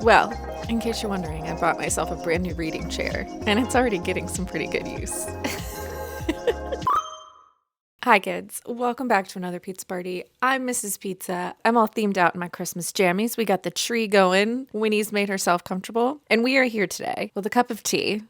Well, in case you're wondering, I bought myself a brand new reading chair, and it's already getting some pretty good use. Hi kids, welcome back to another pizza party. I'm Mrs. Pizza. I'm all themed out in my Christmas jammies. We got the tree going. Winnie's made herself comfortable. And we are here today with a cup of tea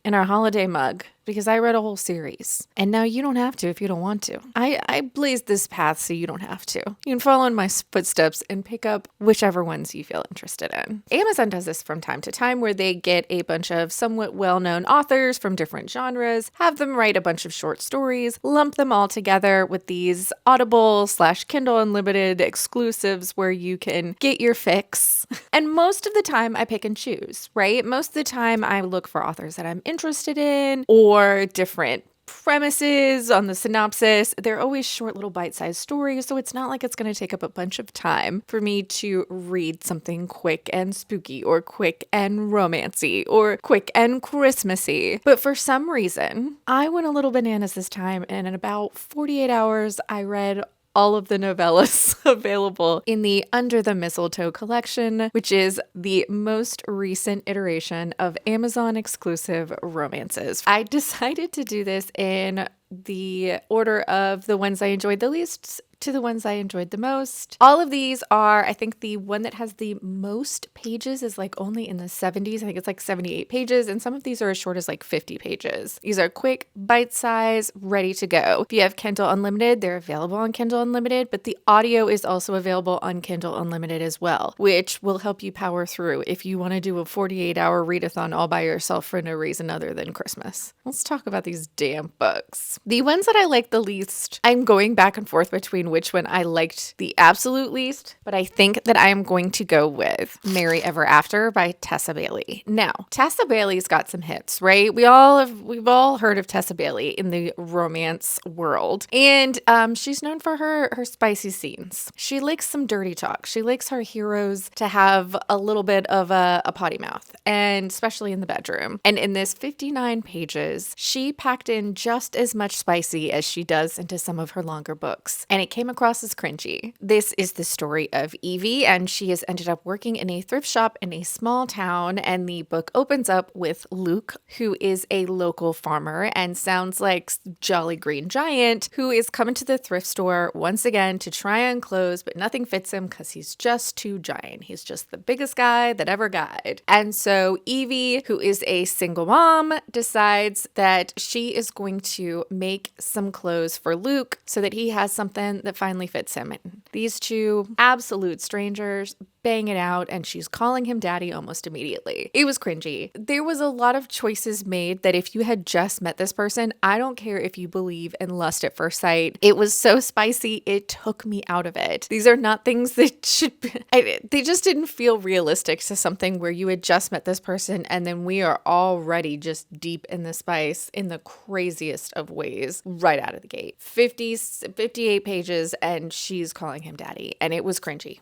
in our holiday mug because I read a whole series. And now you don't have to if you don't want to. I blazed this path so you don't have to. You can follow in my footsteps and pick up whichever ones you feel interested in. Amazon does this from time to time where they get a bunch of somewhat well-known authors from different genres, have them write a bunch of short stories, lump them all together with these Audible / Kindle Unlimited exclusives where you can get your fix. And most of the time I pick and choose, right? Most of the time I look for authors that I'm interested in or different premises on the synopsis. They're always short little bite-sized stories, so it's not like it's going to take up a bunch of time for me to read something quick and spooky or quick and romancy or quick and Christmassy. But for some reason, I went a little bananas this time, and in about 48 hours, I read all of the novellas available in the Under the Mistletoe Collection, which is the most recent iteration of Amazon exclusive romances. I decided to do this in the order of the ones I enjoyed the least to the ones I enjoyed the most. All of these are, I think the one that has the most pages is like only in the 70s. I think it's like 78 pages, and some of these are as short as like 50 pages. These are quick, bite size, ready to go. If you have Kindle Unlimited, they're available on Kindle Unlimited, but the audio is also available on Kindle Unlimited as well, which will help you power through if you want to do a 48-hour readathon all by yourself for no reason other than Christmas. Let's talk about these damn books. The ones that I like the least, I'm going back and forth between which one I liked the absolute least, but I think that I am going to go with Merry Ever After by Tessa Bailey. Now, Tessa Bailey's got some hits, right? We've all heard of Tessa Bailey in the romance world, and she's known for her spicy scenes. She likes some dirty talk. She likes her heroes to have a little bit of a potty mouth, and especially in the bedroom. And in this 59 pages, she packed in just as much spicy as she does into some of her longer books, and it came across as cringy. This is the story of Evie, and she has ended up working in a thrift shop in a small town, and the book opens up with Luke, who is a local farmer and sounds like Jolly Green Giant, who is coming to the thrift store once again to try on clothes, but nothing fits him because he's just too giant. He's just the biggest guy that ever guyed. And so Evie, who is a single mom, decides that she is going to make some clothes for Luke so that he has something that finally fits him. And these two absolute strangers bang it out, and she's calling him daddy almost immediately. It was cringy. There was a lot of choices made that if you had just met this person, I don't care if you believe in lust at first sight. It was so spicy, it took me out of it. These are not things that should be, they just didn't feel realistic to something where you had just met this person and then we are already just deep in the spice in the craziest of ways right out of the gate. 58 pages and she's calling him daddy, and it was cringy.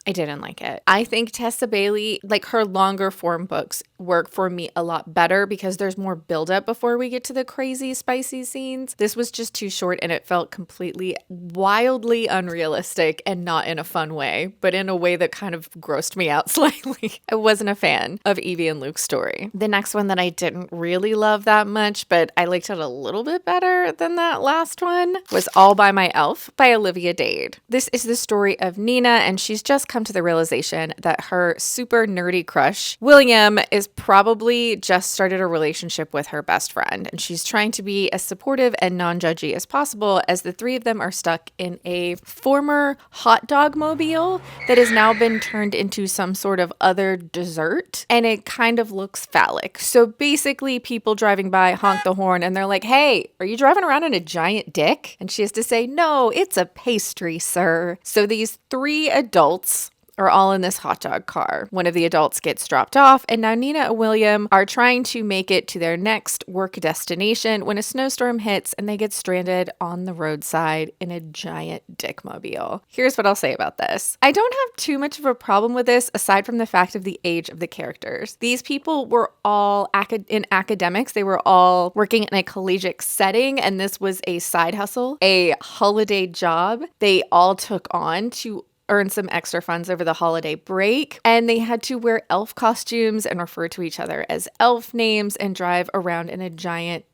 I didn't like it. I think Tessa Bailey, like her longer form books, work for me a lot better because there's more buildup before we get to the crazy, spicy scenes. This was just too short, and it felt completely, wildly unrealistic, and not in a fun way, but in a way that kind of grossed me out slightly. I wasn't a fan of Evie and Luke's story. The next one that I didn't really love that much, but I liked it a little bit better than that last one, was All by My Elf by Olivia Dade. This is the story of Nina, and she's just come to the realization that her super nerdy crush, William, is probably just started a relationship with her best friend, and she's trying to be as supportive and non-judgy as possible as the three of them are stuck in a former hot dog mobile that has now been turned into some sort of other dessert, and it kind of looks phallic. So basically people driving by honk the horn and they're like, "Hey, are you driving around in a giant dick?" And she has to say, "No, it's a pastry, sir." So these three adults are all in this hot dog car. One of the adults gets dropped off, and now Nina and William are trying to make it to their next work destination when a snowstorm hits and they get stranded on the roadside in a giant dickmobile. Here's what I'll say about this. I don't have too much of a problem with this aside from the fact of the age of the characters. These people were all in academics. They were all working in a collegiate setting, and this was a side hustle, a holiday job they all took on to earn some extra funds over the holiday break, and they had to wear elf costumes and refer to each other as elf names and drive around in a giant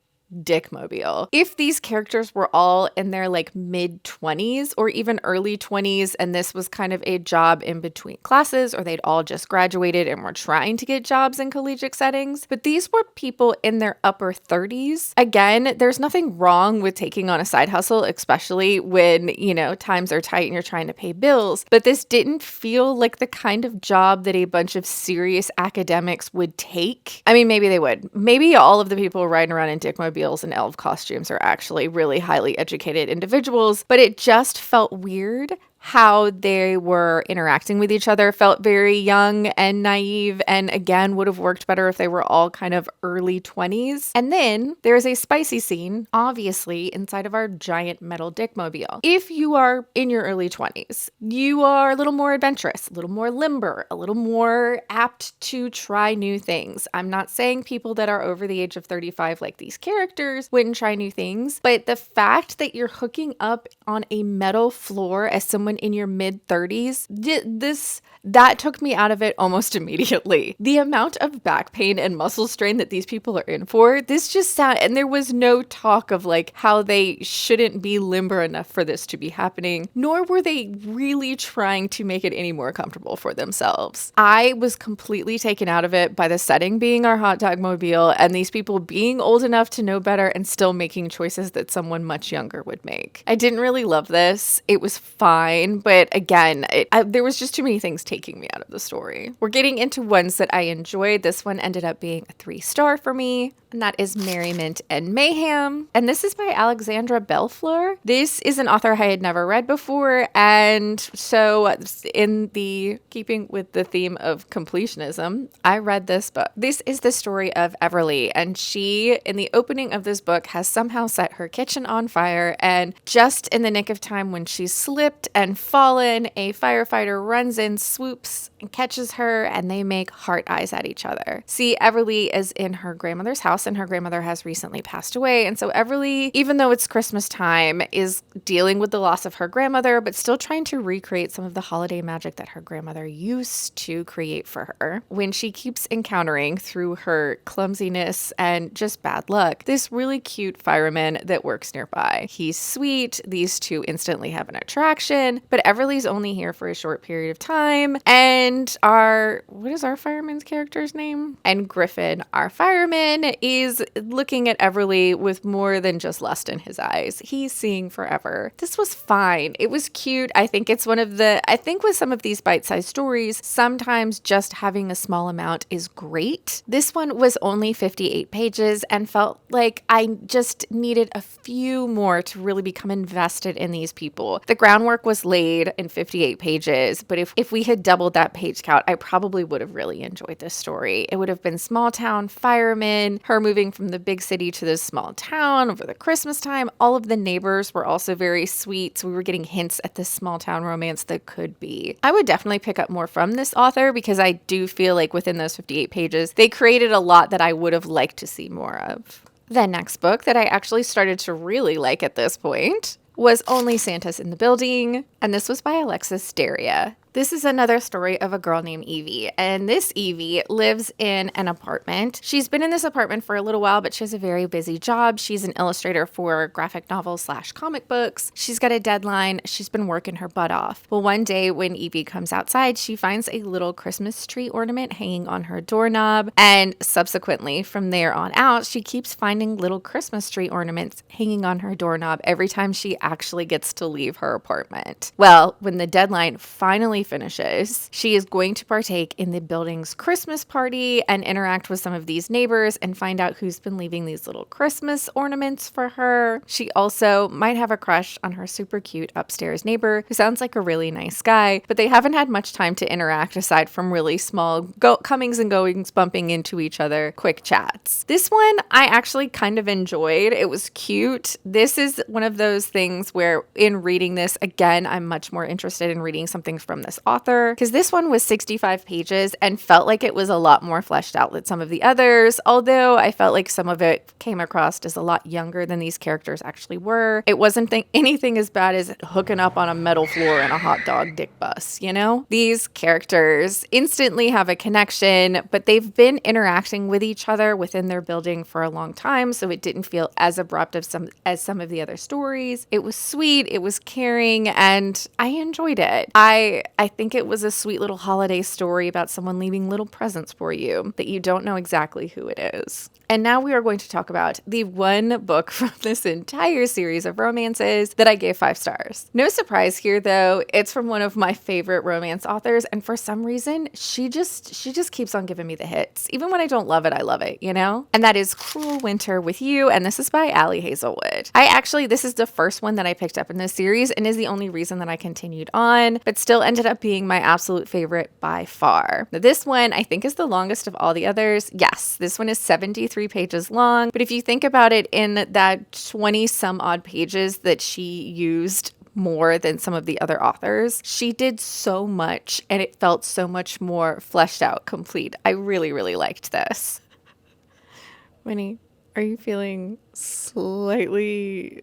dickmobile. If these characters were all in their like mid-20s or even early 20s, and this was kind of a job in between classes, or they'd all just graduated and were trying to get jobs in collegiate settings, but these were people in their upper 30s. Again, there's nothing wrong with taking on a side hustle, especially when, you know, times are tight and you're trying to pay bills, but this didn't feel like the kind of job that a bunch of serious academics would take. I mean, maybe they would. Maybe all of the people riding around in dickmobiles and elf costumes are actually really highly educated individuals, but it just felt weird how they were interacting with each other. Felt very young and naive, and again would have worked better if they were all kind of early 20s. And then there's a spicy scene, obviously, inside of our giant metal dickmobile. If you are in your early 20s, you are a little more adventurous, a little more limber, a little more apt to try new things. I'm not saying people that are over the age of 35, like these characters, wouldn't try new things, but the fact that you're hooking up on a metal floor as someone in your mid-30s, that took me out of it almost immediately. The amount of back pain and muscle strain that these people are in for, this just sound, and there was no talk of like how they shouldn't be limber enough for this to be happening, nor were they really trying to make it any more comfortable for themselves. I was completely taken out of it by the setting being our hot dog mobile and these people being old enough to know better and still making choices that someone much younger would make. I didn't really love this. It was fine. But again, there was just too many things taking me out of the story. We're getting into ones that I enjoyed. This one ended up being a 3-star for me, and that is Merriment and Mayhem. And this is by Alexandria Bellefleur. This is an author I had never read before, and so in the keeping with the theme of completionism, I read this book. This is the story of Everly, and she, in the opening of this book, has somehow set her kitchen on fire, and just in the nick of time when she slipped and fallen, a firefighter runs in, swoops, and catches her, and they make heart eyes at each other. See, Everly is in her grandmother's house, and her grandmother has recently passed away, and so Everly, even though it's Christmas time, is dealing with the loss of her grandmother, but still trying to recreate some of the holiday magic that her grandmother used to create for her. When she keeps encountering, through her clumsiness and just bad luck, this really cute fireman that works nearby. He's sweet, these two instantly have an attraction, but Everly's only here for a short period of time, and what is our fireman's character's name? And Griffin, our fireman, is looking at Everly with more than just lust in his eyes. He's seeing forever. This was fine. It was cute. I think with some of these bite-sized stories, sometimes just having a small amount is great. This one was only 58 pages and felt like I just needed a few more to really become invested in these people. The groundwork was laid in 58 pages, but if we had doubled that page count, I probably would have really enjoyed this story. It would have been small town firemen, her moving from the big city to this small town over the Christmas time. All of the neighbors were also very sweet, so we were getting hints at this small town romance that could be. I would definitely pick up more from this author because I do feel like within those 58 pages, they created a lot that I would have liked to see more of. The next book that I actually started to really like at this point was Only Santa's in the Building, and this was by Alexis, Daria. This is another story of a girl named Evie, and this Evie lives in an apartment. She's been in this apartment for a little while, but she has a very busy job. She's an illustrator for graphic novels / comic books. She's got a deadline. She's been working her butt off. Well, one day when Evie comes outside, she finds a little Christmas tree ornament hanging on her doorknob, and subsequently from there on out, she keeps finding little Christmas tree ornaments hanging on her doorknob every time she actually gets to leave her apartment. Well, when the deadline finally finishes, she is going to partake in the building's Christmas party and interact with some of these neighbors and find out who's been leaving these little Christmas ornaments for her. She also might have a crush on her super cute upstairs neighbor, who sounds like a really nice guy, but they haven't had much time to interact aside from really small comings and goings, bumping into each other, quick chats. This one I actually kind of enjoyed. It was cute. This is one of those things where in reading this, again, I'm much more interested in reading something from the this author, because this one was 65 pages and felt like it was a lot more fleshed out than some of the others, although I felt like some of it came across as a lot younger than these characters actually were. It wasn't anything as bad as hooking up on a metal floor in a hot dog dick bus, you know? These characters instantly have a connection, but they've been interacting with each other within their building for a long time, so it didn't feel as abrupt as some of the other stories. It was sweet, it was caring, and I enjoyed it. I think it was a sweet little holiday story about someone leaving little presents for you that you don't know exactly who it is. And now we are going to talk about the one book from this entire series of romances that I gave 5 stars. No surprise here, though. It's from one of my favorite romance authors, and for some reason, she just keeps on giving me the hits. Even when I don't love it, I love it, you know? And that is Cruel Winter with You, and this is by Hazelwood. This is the first one that I picked up in this series, and is the only reason that I continued on, but still ended up being my absolute favorite by far. Now, this one, I think, is the longest of all the others. Yes, this one is 73 pages long, but if you think about it, in that 20 some odd pages that she used more than some of the other authors, she did so much and it felt so much more fleshed out, complete. I really, really liked this. Winnie, are you feeling slightly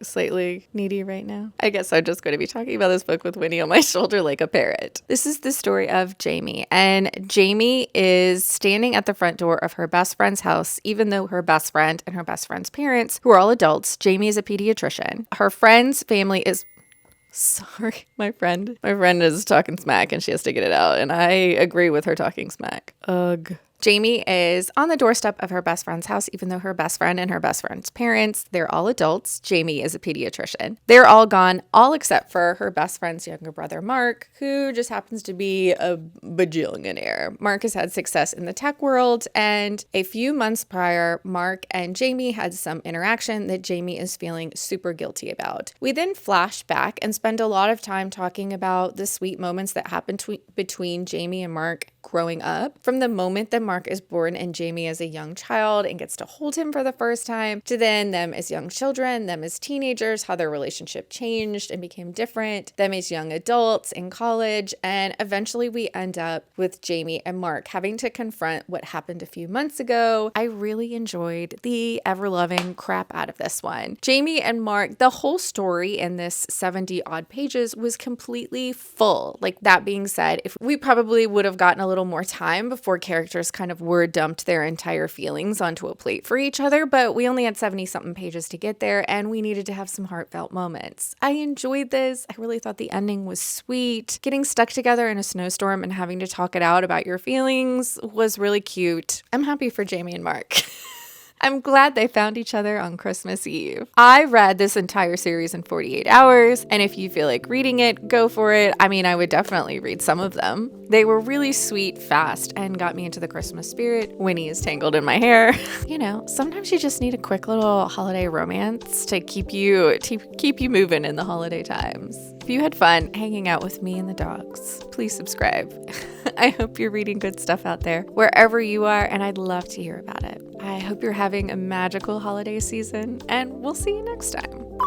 needy right now? I guess I'm just going to be talking about this book with Winnie on my shoulder like a parrot. This is the story of Jamie, and Jamie is standing at the front door of her best friend's house, even though her best friend and her best friend's parents, who are all adults, Jamie is a pediatrician. Her friend's family is... Sorry, my friend is talking smack and she has to get it out, and I agree with her talking smack. Ugh. Jamie is on the doorstep of her best friend's house, even though her best friend and her best friend's parents, they're all adults. Jamie is a pediatrician. They're all gone, all except for her best friend's younger brother, Mark, who just happens to be a bajillionaire. Mark has had success in the tech world, and a few months prior, Mark and Jamie had some interaction that Jamie is feeling super guilty about. We then flash back and spend a lot of time talking about the sweet moments that happened between Jamie and Mark growing up, from the moment that Mark is born and Jamie as a young child and gets to hold him for the first time, to then them as young children, them as teenagers, how their relationship changed and became different, them as young adults in college, and eventually we end up with Jamie and Mark having to confront what happened a few months ago. I really enjoyed the ever-loving crap out of this one. Jamie and Mark, the whole story in this 70 odd pages was completely full. Like, that being said, if we probably would have gotten a little more time before characters kind of word dumped their entire feelings onto a plate for each other, but we only had 70 something pages to get there, and we needed to have some heartfelt moments. I enjoyed this. I really thought the ending was sweet. Getting stuck together in a snowstorm and having to talk it out about your feelings was really cute. I'm happy for Jamie and Mark. I'm glad they found each other on Christmas Eve. I read this entire series in 48 hours, and if you feel like reading it, go for it. I mean, I would definitely read some of them. They were really sweet, fast, and got me into the Christmas spirit. Winnie is tangled in my hair. You know, sometimes you just need a quick little holiday romance to keep you moving in the holiday times. If you had fun hanging out with me and the dogs, please subscribe. I hope you're reading good stuff out there wherever you are, and I'd love to hear about it. I hope you're having a magical holiday season, and we'll see you next time.